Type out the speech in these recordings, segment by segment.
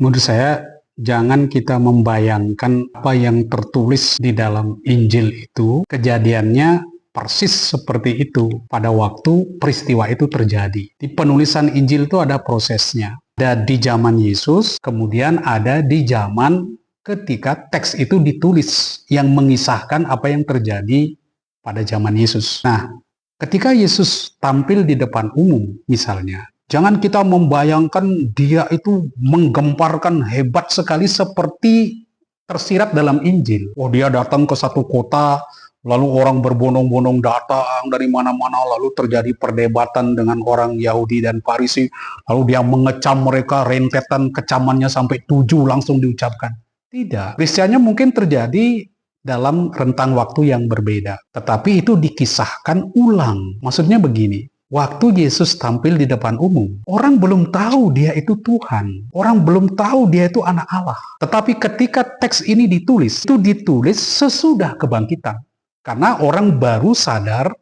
Menurut saya, jangan kita membayangkan apa yang tertulis di dalam Injil itu, kejadiannya persis seperti itu pada waktu peristiwa itu terjadi. Di penulisan Injil itu ada prosesnya. Ada di zaman Yesus, kemudian ada di zaman ketika teks itu ditulis yang mengisahkan apa yang terjadi pada zaman Yesus. Nah, ketika Yesus tampil di depan umum misalnya, jangan kita membayangkan dia itu menggemparkan hebat sekali seperti tersirat dalam Injil. Oh, dia datang ke satu kota, lalu orang berbondong-bondong datang dari mana-mana, lalu terjadi perdebatan dengan orang Yahudi dan Farisi, lalu dia mengecam mereka, rentetan kecamannya sampai 7 langsung diucapkan. Tidak. Peristiwanya mungkin terjadi dalam rentang waktu yang berbeda. Tetapi itu dikisahkan ulang. Maksudnya begini, waktu Yesus tampil di depan umum, orang belum tahu dia itu Tuhan. Orang belum tahu dia itu anak Allah. Tetapi ketika teks ini ditulis, itu ditulis sesudah kebangkitan. Karena orang baru sadar,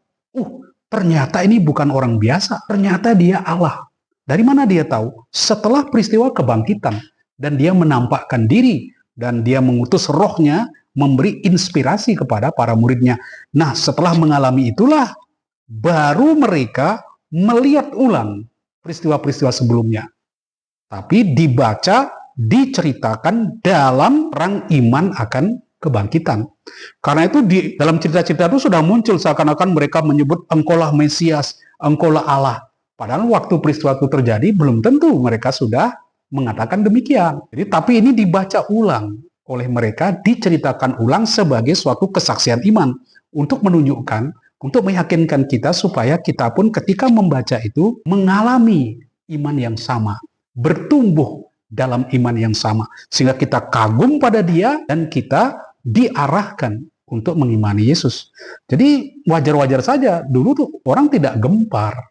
ternyata ini bukan orang biasa. Ternyata dia Allah. Dari mana dia tahu? Setelah peristiwa kebangkitan. Dan dia menampakkan diri. Dan dia mengutus rohnya, memberi inspirasi kepada para muridnya. Nah, setelah mengalami itulah, baru mereka melihat ulang peristiwa-peristiwa sebelumnya. Tapi dibaca, diceritakan dalam perang iman akan kebangkitan. Karena itu di dalam cerita-cerita itu sudah muncul seakan-akan mereka menyebut engkaulah Mesias, engkaulah Allah. Padahal waktu peristiwa itu terjadi belum tentu mereka sudah mengatakan demikian. Jadi tapi ini dibaca ulang oleh mereka, diceritakan ulang sebagai suatu kesaksian iman untuk menunjukkan, untuk meyakinkan kita supaya kita pun ketika membaca itu mengalami iman yang sama, bertumbuh dalam iman yang sama, sehingga kita kagum pada dia dan kita diarahkan untuk mengimani Yesus. Jadi wajar-wajar saja dulu tuh orang tidak gempar